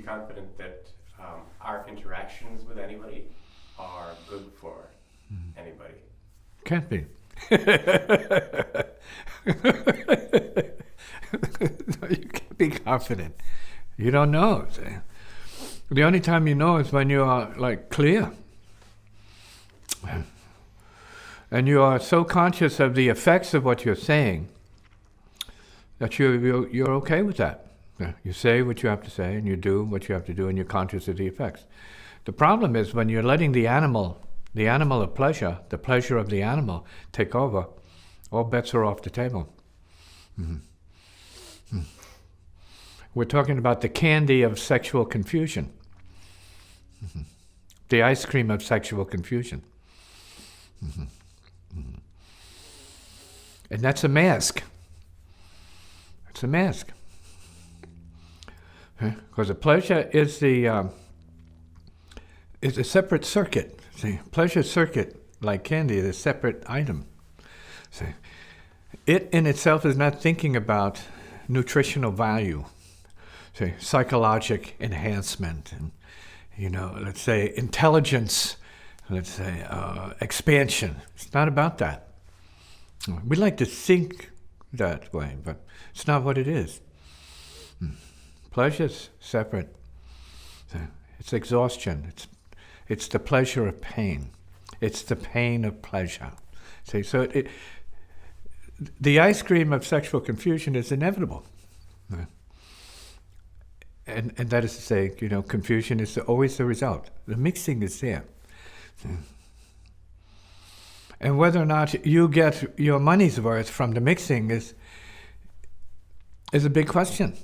confident that our interactions with anybody are good for anybody. Can't be. No, you can't be confident. You don't know. See? The only time you know is when you are like clear. And you are so conscious of the effects of what you're saying that you're okay with that. You say what you have to say, and you do what you have to do, and you're conscious of the effects. The problem is when you're letting the animal of pleasure, the pleasure of the animal, take over, all bets are off the table. Mm-hmm. Mm. We're talking about the candy of sexual confusion. Mm-hmm. The ice cream of sexual confusion. Mm-hmm. Mm-hmm. And that's a mask. It's a mask. Because the pleasure is a separate circuit. See, pleasure circuit, like candy, is a separate item. See, it in itself is not thinking about nutritional value, say psychologic enhancement, and let's say intelligence, let's say expansion. It's not about that. We like to think that way, but it's not what it is. Pleasure's separate. It's exhaustion. It's the pleasure of pain. It's the pain of pleasure. See, so the ice cream of sexual confusion is inevitable. And that is to say, confusion is always the result. The mixing is there. And whether or not you get your money's worth from the mixing is a big question.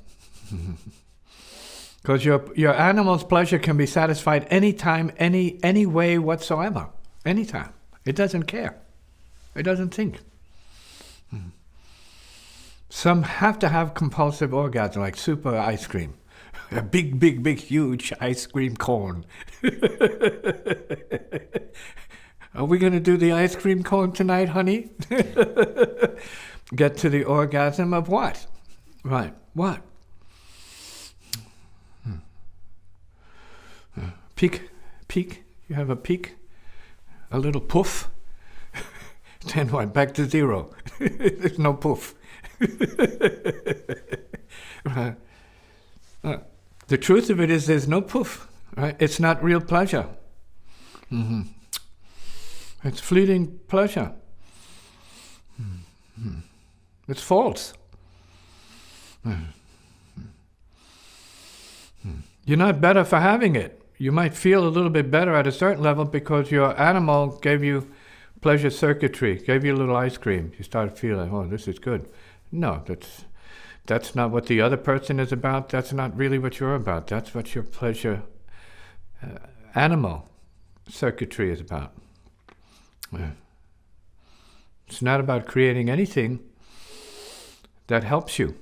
Because your animal's pleasure can be satisfied anytime, any way whatsoever. Anytime. It doesn't care. It doesn't think. Some have to have compulsive orgasm, like super ice cream. A big, huge ice cream cone. Are we going to do the ice cream cone tonight, honey? Get to the orgasm of what? Right, what? Peak, you have a peak, a little poof, then what, back to zero. There's no poof. Right. The truth of it is there's no poof, right? It's not real pleasure. Mm-hmm. It's fleeting pleasure. Mm-hmm. It's false. Mm-hmm. You're not better for having it. You might feel a little bit better at a certain level because your animal gave you pleasure circuitry, gave you a little ice cream. You started feeling, oh, this is good. No, that's not what the other person is about. That's not really what you're about. That's what your pleasure animal circuitry is about. It's not about creating anything that helps you,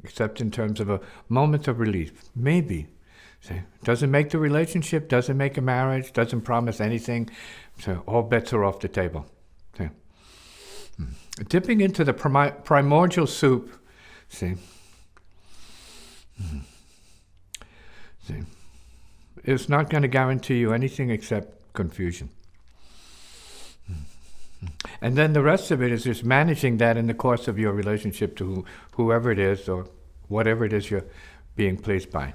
except in terms of a moment of relief, maybe. See, doesn't make the relationship, doesn't make a marriage, doesn't promise anything, so all bets are off the table. See? Dipping into the primordial soup, see, it's not going to guarantee you anything except confusion. And then the rest of it is just managing that in the course of your relationship to whoever it is or whatever it is you're being pleased by.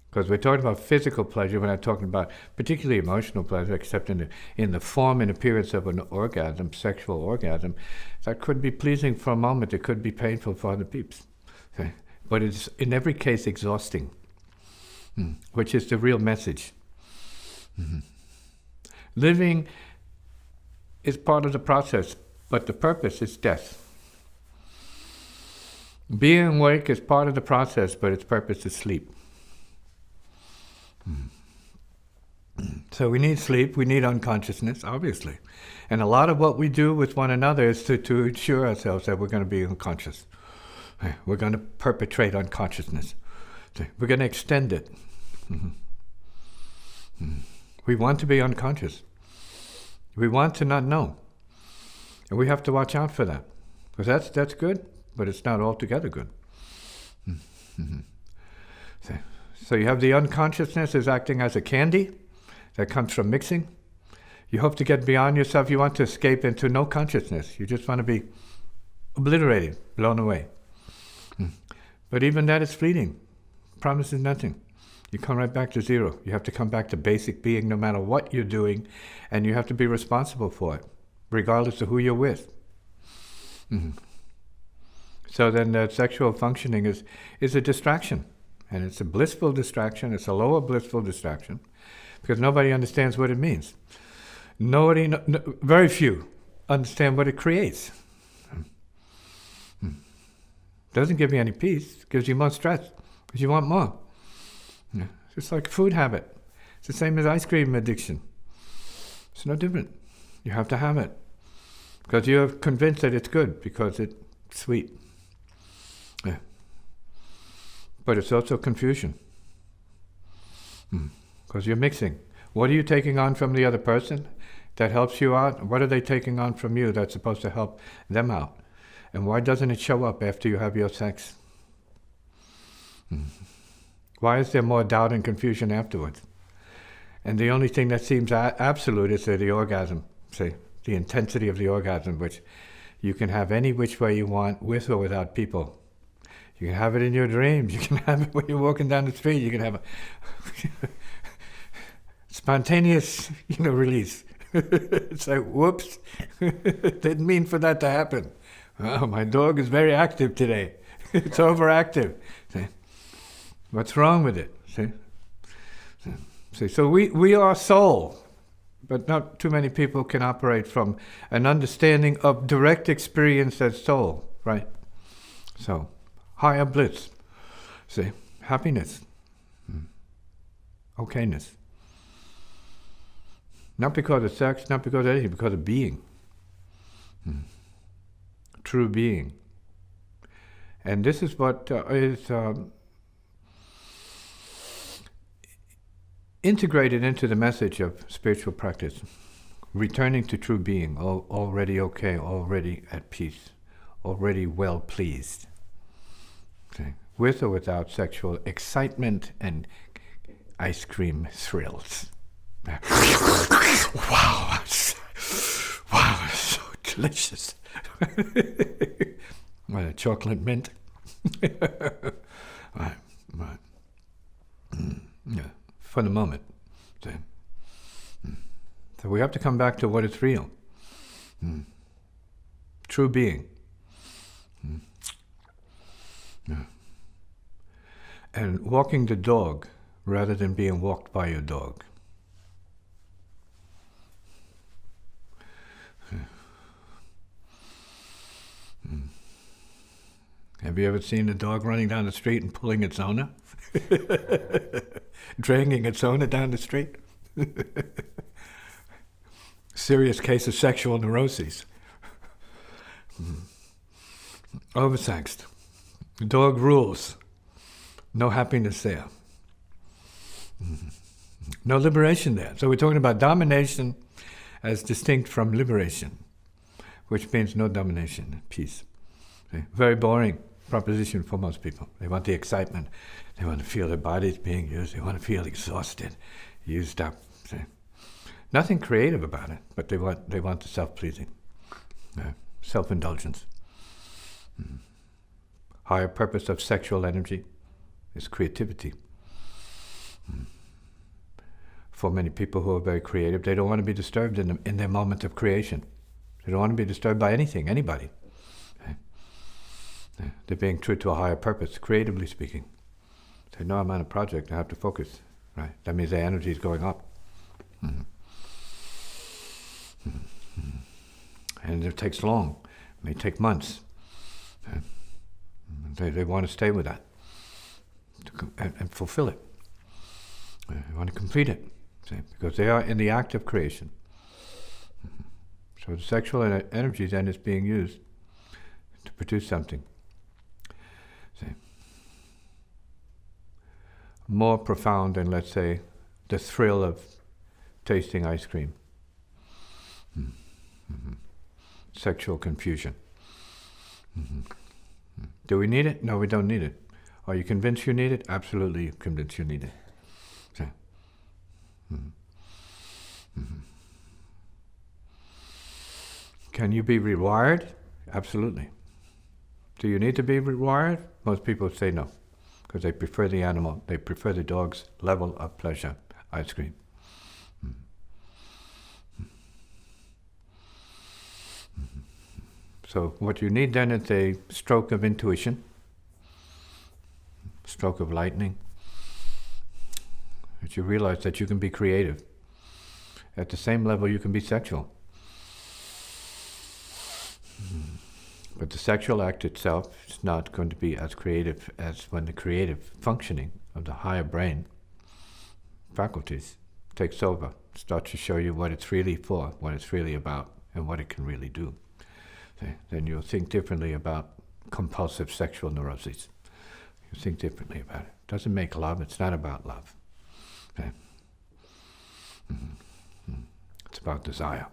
Because we're talking about physical pleasure, we're not talking about particularly emotional pleasure, except in the form and appearance of an orgasm, sexual orgasm. That could be pleasing for a moment, it could be painful for other peeps. Okay? But it's in every case exhausting, which is the real message. Living is part of the process, but the purpose is death. Being awake is part of the process, but its purpose is sleep. So we need sleep, we need unconsciousness, obviously. And a lot of what we do with one another is to assure ourselves that we're going to be unconscious. We're going to perpetrate unconsciousness. We're going to extend it. We want to be unconscious. We want to not know. And we have to watch out for that. Because that's good. but it's not altogether good. So you have the unconsciousness is acting as a candy that comes from mixing. You hope to get beyond yourself. You want to escape into no consciousness. You just want to be obliterated, blown away. But even that is fleeting. Promises nothing. You come right back to zero. You have to come back to basic being no matter what you're doing, and you have to be responsible for it, regardless of who you're with. So then that sexual functioning is a distraction. And it's a blissful distraction. It's a lower blissful distraction because nobody understands what it means. Very few understand what it creates. Doesn't give you any peace. It gives you more stress because you want more. It's just like a food habit. It's the same as ice cream addiction. It's no different. You have to have it because you're convinced that it's good because it's sweet. Yeah. But it's also confusion. Because you're mixing. What are you taking on from the other person that helps you out? What are they taking on from you that's supposed to help them out? And why doesn't it show up after you have your sex? Why is there more doubt and confusion afterwards? And the only thing that seems absolute is the orgasm. See, the intensity of the orgasm, which you can have any which way you want, with or without people. You can have it in your dreams. You can have it when you're walking down the street. You can have a spontaneous, release. It's like, whoops, didn't mean for that to happen. Oh, my dog is very active today. It's overactive. See? What's wrong with it? See? So we are soul, but not too many people can operate from an understanding of direct experience as soul, right? So, higher bliss, see, happiness, okayness. Not because of sex, not because of anything, because of being. True being. And this is what is integrated into the message of spiritual practice. Returning to true being, already okay, already at peace, already well pleased. Okay. With or without sexual excitement and ice cream thrills. Wow, it's so delicious. What, a chocolate mint? Right. Yeah, for the moment. So we have to come back to what is real. True being. Yeah. And walking the dog rather than being walked by your dog. Have you ever seen a dog running down the street and pulling its owner? Dragging its owner down the street? Serious case of sexual neuroses. Oversexed. Dog rules. No happiness there. No liberation there. So we're talking about domination as distinct from liberation, which means no domination, peace. Okay? Very boring proposition for most people. They want the excitement. They want to feel their bodies being used. They want to feel exhausted, used up. See? Nothing creative about it, but they want the self-pleasing, self-indulgence. Higher purpose of sexual energy is creativity. For many people who are very creative, they don't want to be disturbed in their moment of creation. They don't want to be disturbed by anything, anybody. Okay? They're being true to a higher purpose, creatively speaking. They know I'm on a project, I have to focus. Right? That means their energy is going up. And it takes long. It may take months. They want to stay with that and fulfill it. They want to complete it, see, because they are in the act of creation. So the sexual energy then is being used to produce something. See, more profound than, let's say, the thrill of tasting ice cream. Sexual confusion. Do we need it? No, we don't need it. Are you convinced you need it? Absolutely convinced you need it. So, can you be rewired? Absolutely. Do you need to be rewired? Most people say no, because they prefer the animal, they prefer the dog's level of pleasure, ice cream. So what you need then is a stroke of intuition, stroke of lightning, that you realize that you can be creative. At the same level you can be sexual. But the sexual act itself is not going to be as creative as when the creative functioning of the higher brain faculties takes over, starts to show you what it's really for, what it's really about, and what it can really do. Okay? Then you'll think differently about compulsive sexual neuroses. You think differently about it. It doesn't make love, it's not about love. Okay? It's about desire.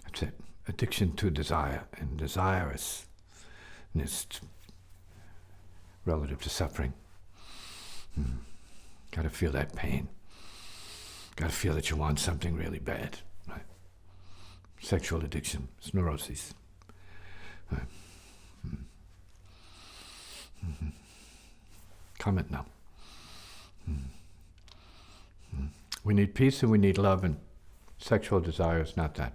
That's it. Addiction to desire, and desirous relative to suffering. Got to feel that pain. Got to feel that you want something really bad. Right? Sexual addiction, it's neuroses. Right? Comment now. We need peace and we need love, and sexual desire is not that.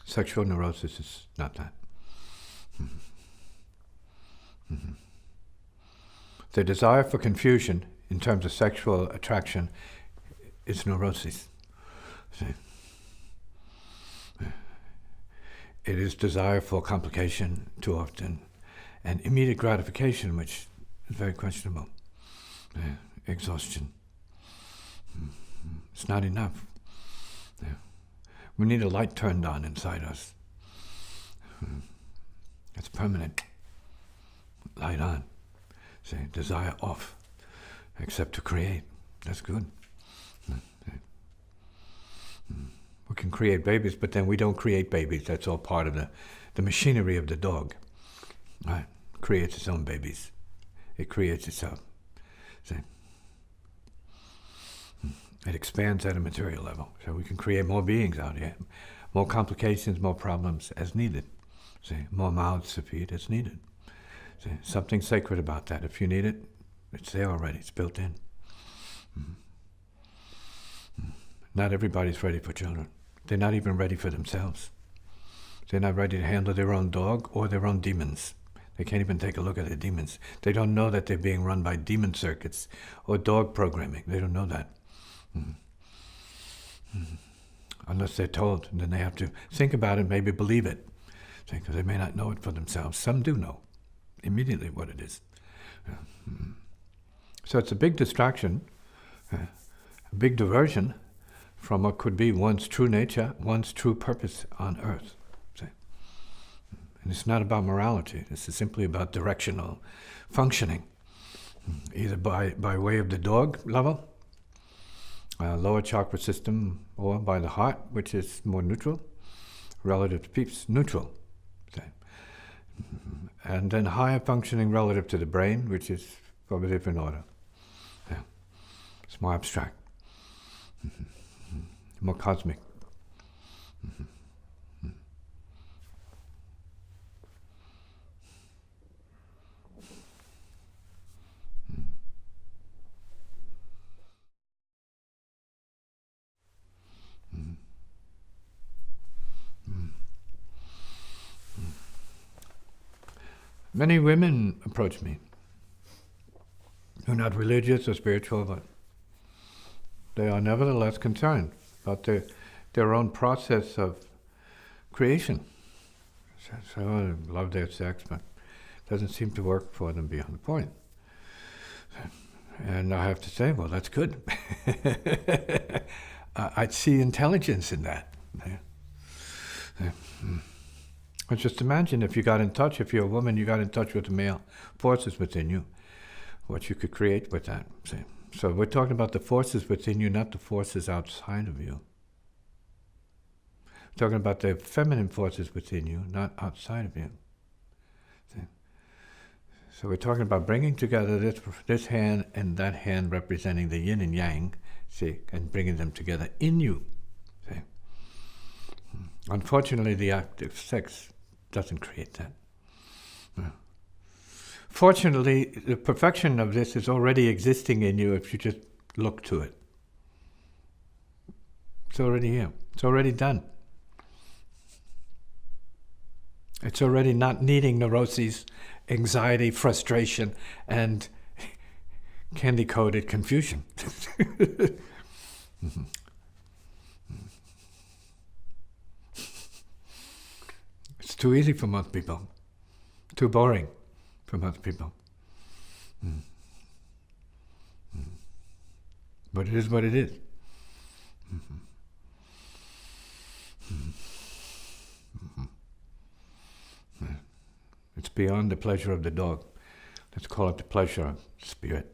Sexual neurosis is not that. The desire for confusion in terms of sexual attraction is neurosis. See? It is desire for complication too often, and immediate gratification, which is very questionable. Exhaustion. It's not enough. We need a light turned on inside us. It's permanent. Light on. Say, desire off. Except to create. That's good. We can create babies, but then we don't create babies. That's all part of the machinery of the dog. Right? It creates its own babies. It creates itself. See? It expands at a material level. So we can create more beings out here. More complications, more problems as needed. See? More mouths to feed as needed. See? Something sacred about that. If you need it, it's there already. It's built in. Not everybody's ready for children. They're not even ready for themselves. They're not ready to handle their own dog or their own demons. They can't even take a look at their demons. They don't know that they're being run by demon circuits or dog programming. They don't know that. Unless they're told, and then they have to think about it, maybe believe it, because they may not know it for themselves. Some do know immediately what it is. So it's a big distraction, a big diversion from what could be one's true nature, one's true purpose on earth. See? And it's not about morality. This is simply about directional functioning, either by way of the dog level, lower chakra system, or by the heart, which is more neutral, relative to peeps, neutral. Say. And then higher functioning relative to the brain, which is of a different order. Yeah. It's more abstract, more cosmic. Many women approach me who are not religious or spiritual, but they are nevertheless concerned about their own process of creation. So they love their sex, but it doesn't seem to work for them beyond the point. And I have to say, well, that's good. I'd see intelligence in that. But just imagine if you got in touch, if you're a woman, you got in touch with the male forces within you, what you could create with that. See? So we're talking about the forces within you, not the forces outside of you. We're talking about the feminine forces within you, not outside of you. So we're talking about bringing together this hand and that hand representing the yin and yang, see, and bringing them together in you. See? Unfortunately, the act of sex doesn't create that. Fortunately, the perfection of this is already existing in you if you just look to it. It's already here. It's already done. It's already not needing neuroses, anxiety, frustration, and candy-coated confusion. It's too easy for most people. Too boring for most people. But it is what it is. It's beyond the pleasure of the dog. Let's call it the pleasure of spirit.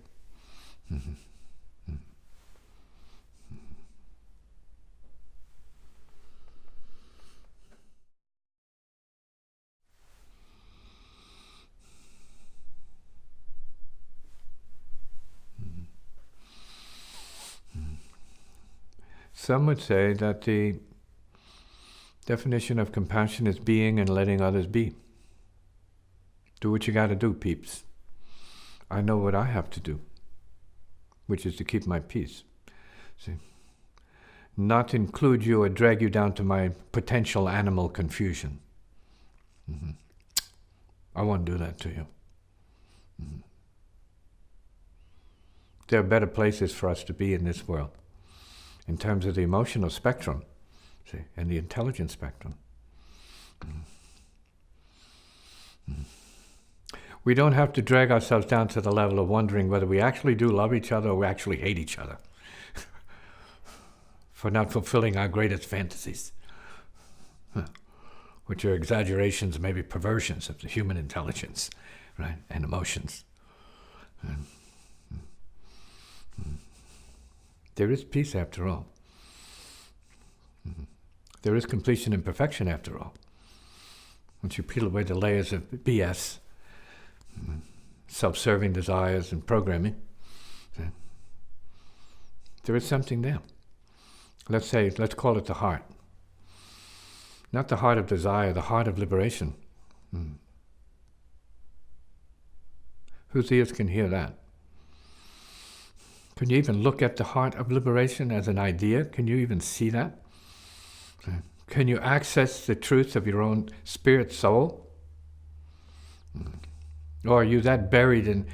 Some would say that the definition of compassion is being and letting others be. Do what you got to do, peeps. I know what I have to do, which is to keep my peace. See, not include you or drag you down to my potential animal confusion. I won't do that to you. There are better places for us to be in this world, in terms of the emotional spectrum, see, and the intelligence spectrum. We don't have to drag ourselves down to the level of wondering whether we actually do love each other or we actually hate each other for not fulfilling our greatest fantasies, which are exaggerations, maybe perversions of the human intelligence, right, and emotions. There is peace after all. There is completion and perfection after all. Once you peel away the layers of BS, self-serving desires and programming, there is something there. Let's call it the heart. Not the heart of desire, the heart of liberation. Whose ears can hear that? Can you even look at the heart of liberation as an idea? Can you even see that? Can you access the truth of your own spirit soul? Or are you that buried in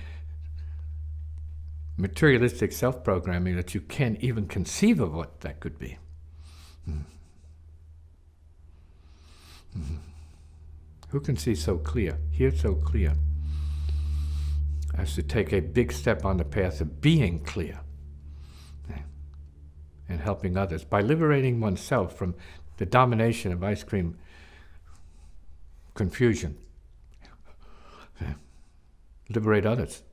materialistic self-programming that you can't even conceive of what that could be? Who can see so clear, hear so clear, as to take a big step on the path of being clear and helping others by liberating oneself from the domination of ice cream confusion? Liberate others.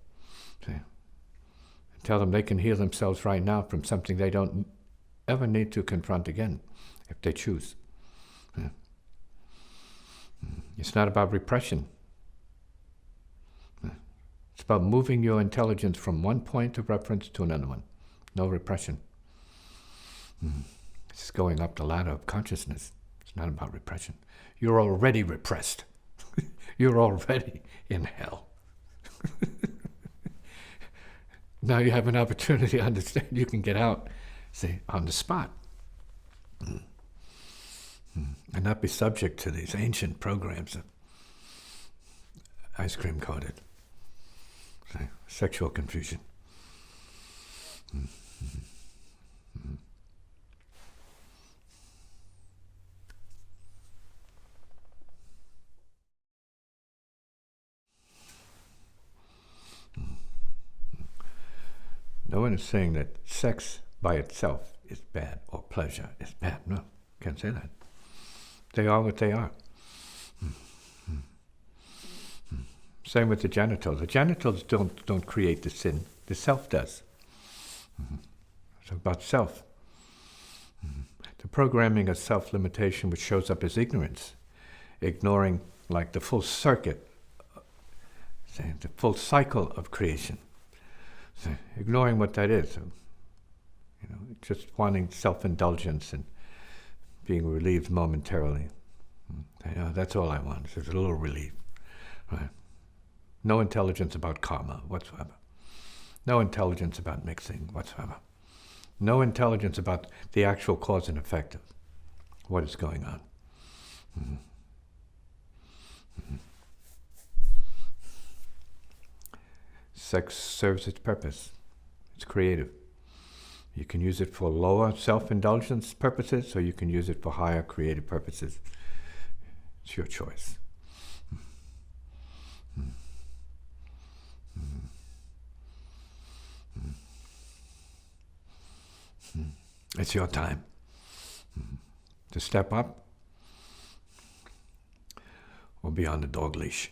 Tell them they can heal themselves right now from something they don't ever need to confront again, if they choose. It's not about repression. It's about moving your intelligence from one point of reference to another one. No repression. It's going up the ladder of consciousness. It's not about repression. You're already repressed. You're already in hell. Now you have an opportunity to understand you can get out, say, on the spot. And not be subject to these ancient programs of ice cream coated sexual confusion. No one is saying that sex by itself is bad or pleasure is bad. No, can't say that. They are what they are. Same with the genitals. The genitals don't create the sin. The self does. It's about self. The programming of self-limitation, which shows up as ignorance, ignoring like the full circuit, See, the full cycle of creation. So ignoring what that is, so, just wanting self-indulgence and being relieved momentarily. That's all I want, just a little relief. Right? No intelligence about karma whatsoever. No intelligence about mixing whatsoever. No intelligence about the actual cause and effect of what is going on. Mm-hmm. Mm-hmm. Sex serves its purpose. It's creative. You can use it for lower self-indulgence purposes, or you can use it for higher creative purposes. It's your choice. Mm-hmm. Mm-hmm. Mm-hmm. It's your time to step up or be on the dog leash.